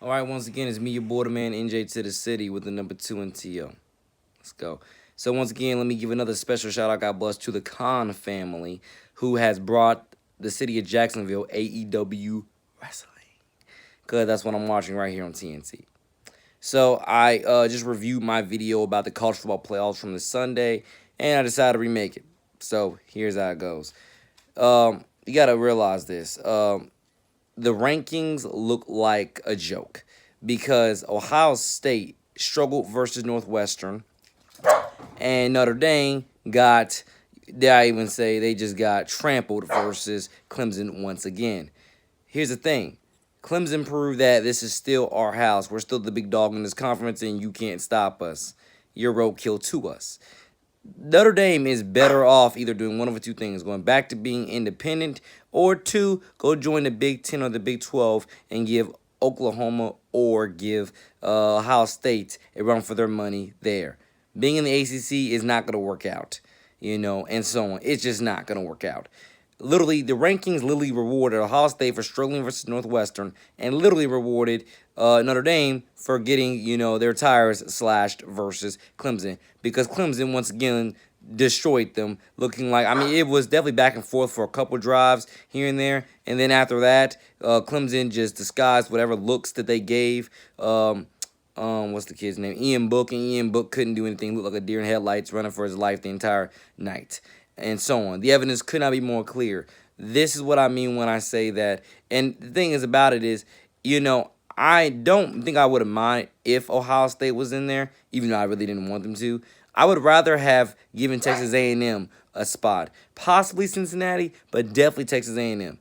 All right, once again, it's me, your boy, the man, NJ to the city with the number 2 and TO. Let's go. So once again, let me give another special shout out, God bless, to the Khan family who has brought the city of Jacksonville AEW wrestling. Cause that's what I'm watching right here on TNT. So I just reviewed my video about the college football playoffs from the Sunday, and I decided to remake it. So here's how it goes. You gotta realize this. The rankings look like a joke because Ohio State struggled versus Northwestern, and Notre Dame got, dare I even say, they just got trampled versus Clemson once again. Here's the thing. Clemson proved that this is still our house. We're still the big dog in this conference, and you can't stop us. You're roadkill to us. Notre Dame is better off either doing one of the two things, going back to being independent, or two, go join the Big 10 or the Big 12 and give Oklahoma or give Ohio State a run for their money there. Being in the ACC is not going to work out, and so on. It's just not going to work out. Literally, the rankings literally rewarded Ohio State for struggling versus Northwestern, and literally rewarded Notre Dame for getting, their tires slashed versus Clemson, because Clemson once again destroyed them, looking like, I mean, it was definitely back and forth for a couple drives here and there, and then after that, Clemson just disguised whatever looks that they gave. What's the kid's name? Ian Book, and Ian Book couldn't do anything. Looked like a deer in headlights, running for his life the entire night, and so on. The evidence could not be more clear. This is what I mean when I say that. And the thing is about it is, I don't think I would have minded if Ohio State was in there, even though I really didn't want them to. I would rather have given Texas A&M a spot, possibly Cincinnati, but definitely Texas A&M.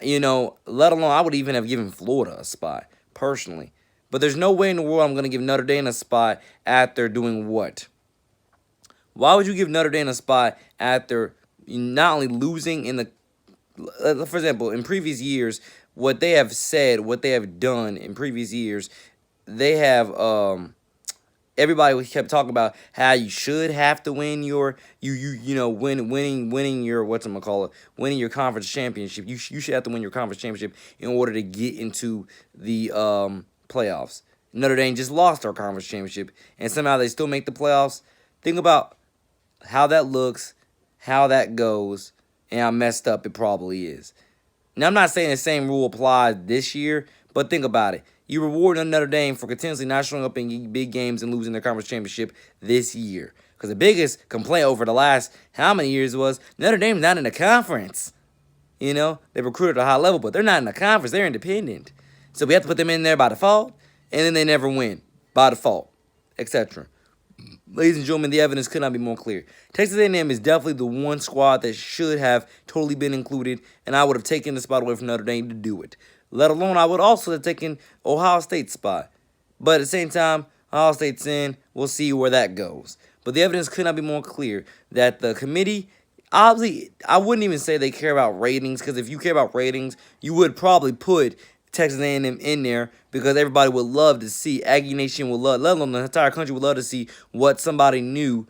Let alone I would even have given Florida a spot personally. But there's no way in the world I'm going to give Notre Dame a spot after doing what? Why would you give Notre Dame a spot after not only losing in the, for example, in previous years, what they have said, what they have done in previous years, they have, everybody kept talking about how you should have to win your, winning your, winning your conference championship. You should have to win your conference championship in order to get into the playoffs. Notre Dame just lost our conference championship, and somehow they still make the playoffs. Think about how that looks, how that goes, and how messed up it probably is. Now, I'm not saying the same rule applies this year, but think about it. You reward Notre Dame for continuously not showing up in big games and losing their conference championship this year. Because the biggest complaint over the last how many years was Notre Dame's not in the conference. They recruited at a high level, but they're not in the conference. They're independent. So we have to put them in there by default, and then they never win by default, etc. Ladies and gentlemen, the evidence could not be more clear. Texas A&M is definitely the one squad that should have totally been included, and I would have taken the spot away from Notre Dame to do it. Let alone, I would also have taken Ohio State's spot. But at the same time, Ohio State's in. We'll see where that goes. But the evidence could not be more clear that the committee, obviously, I wouldn't even say they care about ratings, because if you care about ratings, you would probably put Texas A&M in there, because everybody would love to see, Aggie Nation would love, let alone the entire country would love to see what somebody new,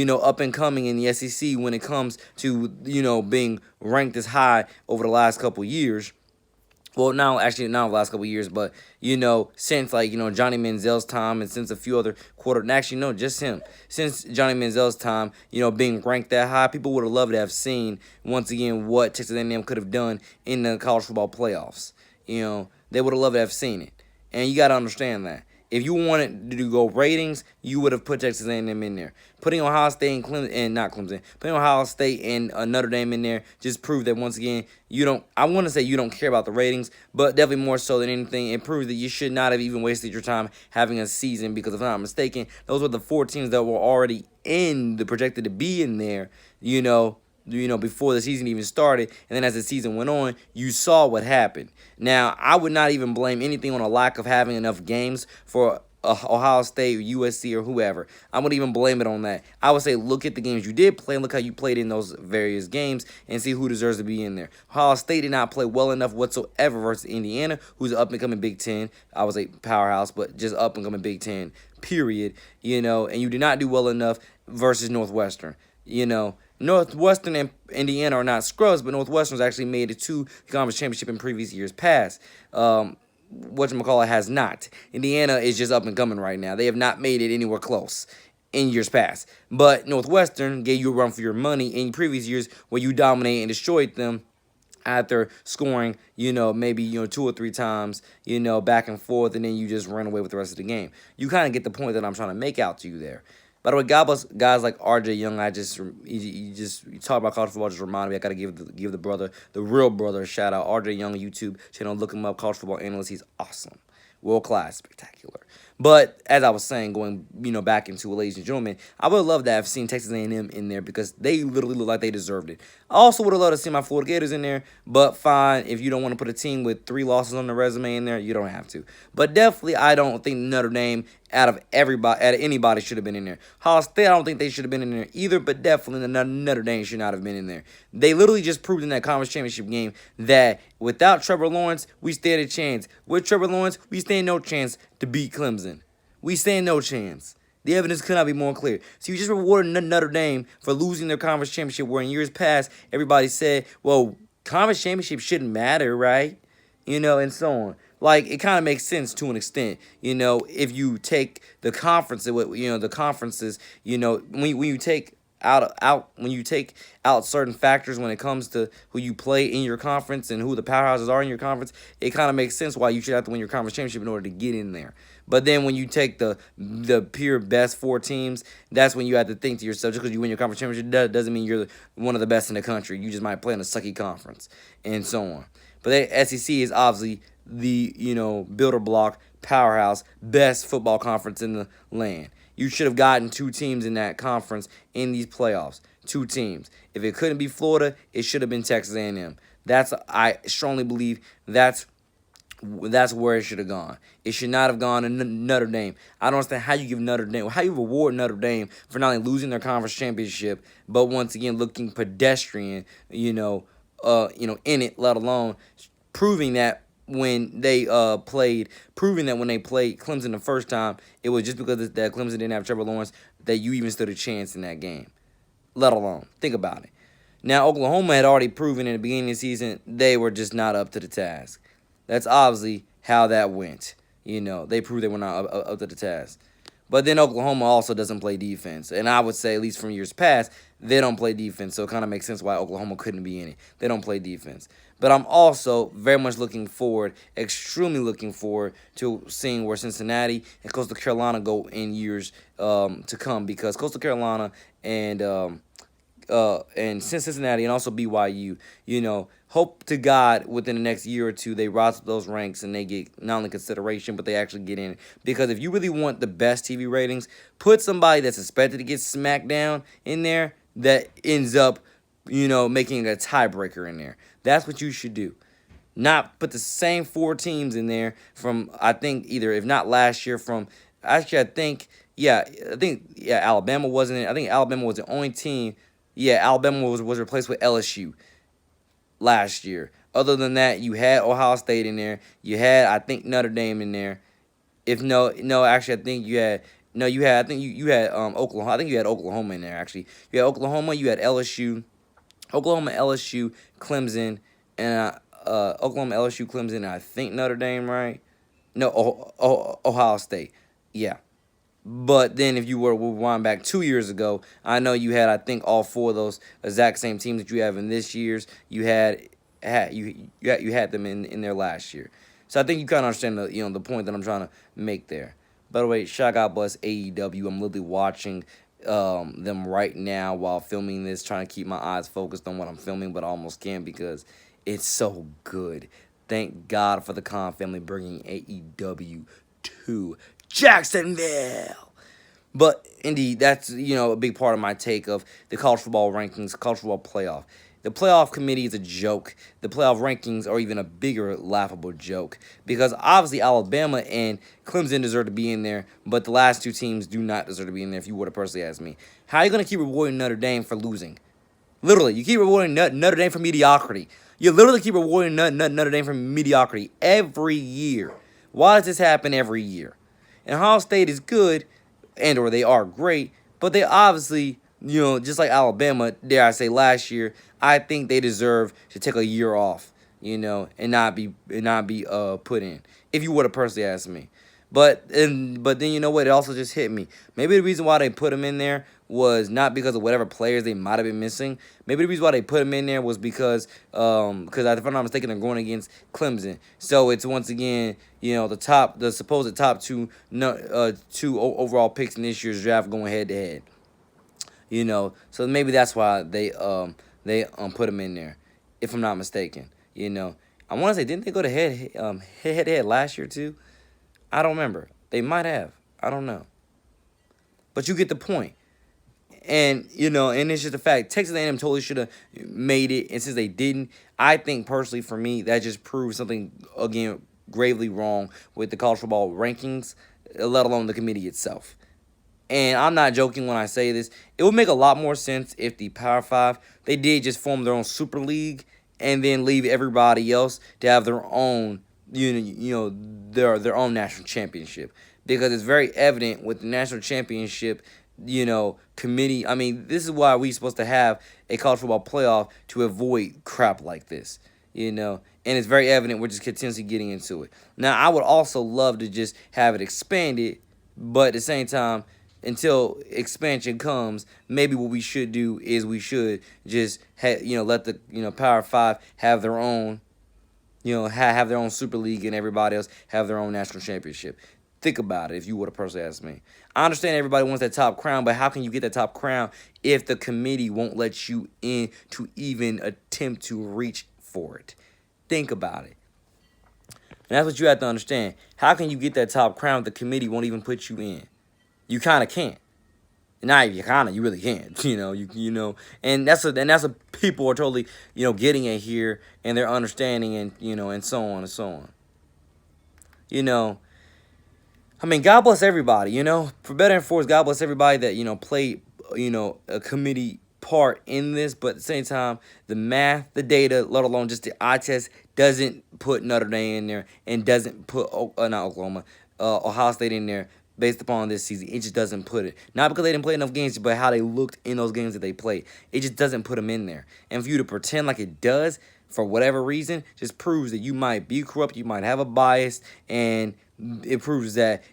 up and coming in the SEC when it comes to, being ranked as high over the last couple years. Well, now, actually, not the last couple years, but, since, Johnny Manziel's time, and since a few other actually, no, just him. Since Johnny Manziel's time, being ranked that high, people would have loved to have seen, once again, what Texas A&M could have done in the college football playoffs. They would have loved to have seen it. And you got to understand that. If you wanted to go ratings, you would have put Texas A&M in there. Putting Ohio State and Clemson, and not Clemson, putting Ohio State and Notre Dame in there just proved that, once again, you don't, I want to say you don't care about the ratings, but definitely more so than anything, it proves that you should not have even wasted your time having a season, because if I'm not mistaken, those were the 4 teams that were already in the projected to be in there, before the season even started. And then as the season went on, you saw what happened. Now, I would not even blame anything on a lack of having enough games for Ohio State, or USC, or whoever. I wouldn't even blame it on that. I would say look at the games you did play and look how you played in those various games and see who deserves to be in there. Ohio State did not play well enough whatsoever versus Indiana, who's an up-and-coming Big Ten. I would say powerhouse, but just up-and-coming Big Ten, period. And you did not do well enough versus Northwestern. Northwestern and Indiana are not scrubs, but Northwestern's actually made it to the conference championship in previous years past. whatchamacallit has not. Indiana is just up and coming right now. They have not made it anywhere close in years past. But Northwestern gave you a run for your money in previous years where you dominated and destroyed them after scoring, maybe, 2 or 3 times, back and forth, and then you just run away with the rest of the game. You kind of get the point that I'm trying to make out to you there. By the way, God bless guys like R.J. Young. You talk about college football, just remind me. I gotta give the brother, the real brother, a shout out. R.J. Young YouTube channel. Look him up. College football analyst. He's awesome, world class, spectacular. But as I was saying, going back into it, ladies and gentlemen, I would love to have seen Texas A&M in there because they literally look like they deserved it. I also would have loved to see my Florida Gators in there, but fine, if you don't want to put a team with 3 losses on the resume in there, you don't have to. But definitely, I don't think Notre Dame out of anybody should have been in there. Ohio State, I don't think they should have been in there either, but definitely Notre Dame should not have been in there. They literally just proved in that conference championship game that without Trevor Lawrence, we stand a chance. With Trevor Lawrence, we stand no chance to beat Clemson. We stand no chance. The evidence could not be more clear. So you just rewarded Notre Dame for losing their conference championship, where in years past, everybody said, well, conference championship shouldn't matter, right? And so on. Like, it kind of makes sense to an extent, if you take the conferences, when you take when you take out certain factors when it comes to who you play in your conference and who the powerhouses are in your conference, it kind of makes sense why you should have to win your conference championship in order to get in there. But then when you take the pure best 4 teams, that's when you have to think to yourself, just because you win your conference championship doesn't mean you're one of the best in the country. You just might play in a sucky conference and so on. But the SEC is obviously the, builder block, powerhouse, best football conference in the land. You should have gotten 2 teams in that conference in these playoffs. 2 teams. If it couldn't be Florida, it should have been Texas A&M. I strongly believe that's where it should have gone. It should not have gone to Notre Dame. I don't understand how you give Notre Dame, how you reward Notre Dame for not only losing their conference championship, but once again looking pedestrian, in it, let alone proving that when they played Clemson the first time, it was just because that Clemson didn't have Trevor Lawrence that you even stood a chance in that game. Let alone, think about it. Now, Oklahoma had already proven in the beginning of the season they were just not up to the task. That's obviously how that went. They proved they were not up to the task. But then Oklahoma also doesn't play defense. And I would say, at least from years past, they don't play defense. So it kind of makes sense why Oklahoma couldn't be in it. They don't play defense. But I'm also very much extremely looking forward to seeing where Cincinnati and Coastal Carolina go in years to come. Because Coastal Carolina and Cincinnati and also BYU, hope to God within the next year or 2 they rise up those ranks and they get not only consideration, but they actually get in. Because if you really want the best TV ratings, put somebody that's expected to get smacked down in there that ends up, making a tiebreaker in there. That's what you should do. Not put the same 4 teams in there from, I think, either, if not last year, from, actually, I think, Alabama wasn't in. I think Alabama was the only team. Yeah, Alabama was replaced with LSU last year. Other than that, you had Ohio State in there. You had, I think, Notre Dame in there. Actually, I think you had Oklahoma. I think you had Oklahoma in there, actually. You had Oklahoma, you had LSU, Clemson, and Oklahoma, LSU, Clemson, and I think Notre Dame, right? No, Ohio State. Yeah. But then if you were to rewind back 2 years ago, I know you had, I think, all 4 of those exact same teams that you have in this year's. You had them in there last year. So I think you kind of understand the point that I'm trying to make there. By the way, shout out bless AEW. I'm literally watching them right now while filming this, trying to keep my eyes focused on what I'm filming, but I almost can't because it's so good. Thank God for the Khan family bringing AEW to Jacksonville. But indeed, that's a big part of my take of the college football rankings, college football playoff. The playoff committee is a joke. The playoff rankings are even a bigger laughable joke because obviously Alabama and Clemson deserve to be in there, but the last 2 teams do not deserve to be in there. If you were to personally ask me, how are you going to keep rewarding Notre Dame for losing? Literally, you keep rewarding Notre Dame for mediocrity. You literally keep rewarding Notre Dame for mediocrity every year. Why does this happen every year? And Ohio State is good, or they are great, but they obviously, just like Alabama, dare I say, last year, I think they deserve to take a year off, and not be put in. if you would have personally asked me. But then you know what? It also just hit me. Maybe the reason why they put him in there was not because of whatever players they might have been missing. Maybe the reason why they put him in there was because if I'm not mistaken, they're going against Clemson. So it's once again, the supposed top two overall picks in this year's draft going head to head. So maybe that's why they put him in there, if I'm not mistaken. I want to say, didn't they go to head to head last year too? I don't remember. They might have. I don't know. But you get the point. And, and it's just a fact. Texas A&M totally should have made it. And since they didn't, I think personally for me, that just proves something, again, gravely wrong with the college football rankings, let alone the committee itself. And I'm not joking when I say this. It would make a lot more sense if the Power 5, they did just form their own super league and then leave everybody else to have their own, their own national championship. Because it's very evident with the national championship, committee. I mean, this is why we're supposed to have a college football playoff to avoid crap like this, and it's very evident we're just continuously getting into it. Now, I would also love to just have it expanded, but at the same time, until expansion comes, maybe what we should do is we should just let the Power 5 have their own have their own Super League and everybody else have their own national championship. Think about it if you would have personally asked me. I understand everybody wants that top crown, but how can you get that top crown if the committee won't let you in to even attempt to reach for it? Think about it. And that's what you have to understand. How can you get that top crown if the committee won't even put you in? You kind of can't. Not even you really can't. And that's what people are totally getting at here, and they're understanding, and and so on and so on. I mean, God bless everybody. For better and for worse, God bless everybody that played a committee part in this. But at the same time, the math, the data, let alone just the eye test, doesn't put Notre Dame in there, and doesn't put not Oklahoma, Ohio State in there. Based upon this season, it just doesn't put it. Not because they didn't play enough games, but how they looked in those games that they played. It just doesn't put them in there. And for you to pretend like it does, for whatever reason, just proves that you might be corrupt, you might have a bias, and it proves that,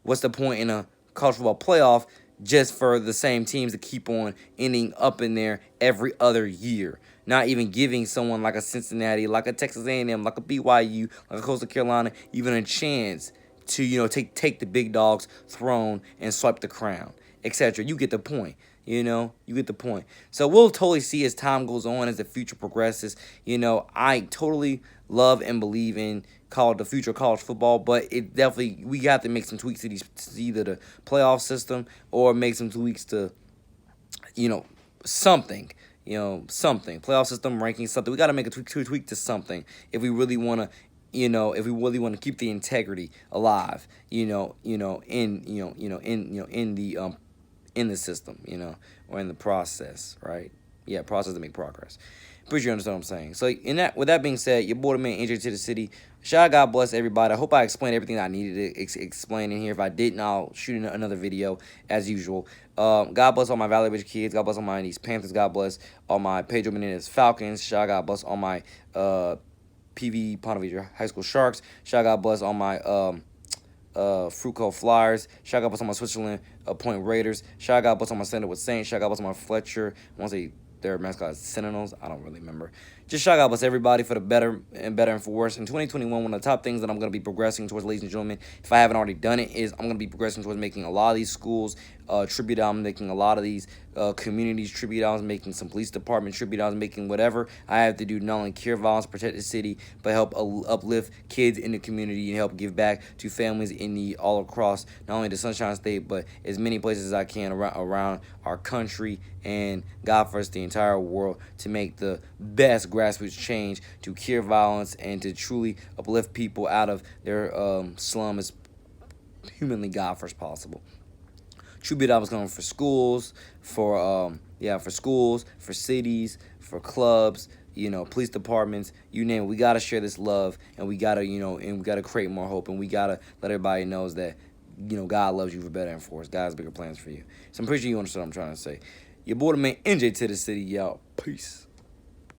what's the point in a college football playoff just for the same teams to keep on ending up in there every other year. Not even giving someone like a Cincinnati, like a Texas A&M, like a BYU, like a Coastal Carolina, even a chance to take the big dog's throne and swipe the crown, etc. You get the point. You get the point. So we'll totally see as time goes on, as the future progresses. I totally love and believe in the future of college football, but it definitely, we got to make some tweaks to either the playoff system or make some tweaks to something. Something, playoff system, ranking, something. We got to make a tweak to something if we really want to. If we really want to keep the integrity alive, in the system, or in the process, right? Yeah, process to make progress. Pretty sure you understand what I'm saying. So with that being said, your boy, man, AJ to the city. Shout out, God bless everybody. I hope I explained everything I needed to explain in here. If I didn't, I'll shoot another video as usual. God bless all my Valley Ridge kids. God bless all my East Panthers. God bless all my Pedro Menendez Falcons. Shout out, God bless all my PV Ponte Vedra High School Sharks. Shout out, God bless all my Fruco Flyers. Shout out, God bless all my Switzerland Point Raiders. Shout out, God bless all my Sandalwood Saints. Shout out, God bless all my Fletcher. I want to say their mascot is Sentinels. I don't really remember. Just shout out, God bless everybody for the better and for worse. In 2021, one of the top things that I'm going to be progressing towards, ladies and gentlemen, if I haven't already done it, is I'm going to be progressing towards making a lot of these schools tribute albums, making a lot of these communities tribute albums, making some police department tribute albums, making whatever I have to do to not only cure violence, protect the city, but help uplift kids in the community and help give back to families in need all across not only the Sunshine State, but as many places as I can around our country and, God first, the entire world, to make the best grassroots change to cure violence and to truly uplift people out of their slum as humanly, God first, possible. Tribute albums coming for schools, for schools, for cities, for clubs, police departments, you name it. We gotta share this love, and we gotta, and we gotta create more hope, and we gotta let everybody knows that, God loves you for better and for worse. God has bigger plans for you. So I'm pretty sure you understand what I'm trying to say. Your boy, man, NJ to the city, y'all. Peace.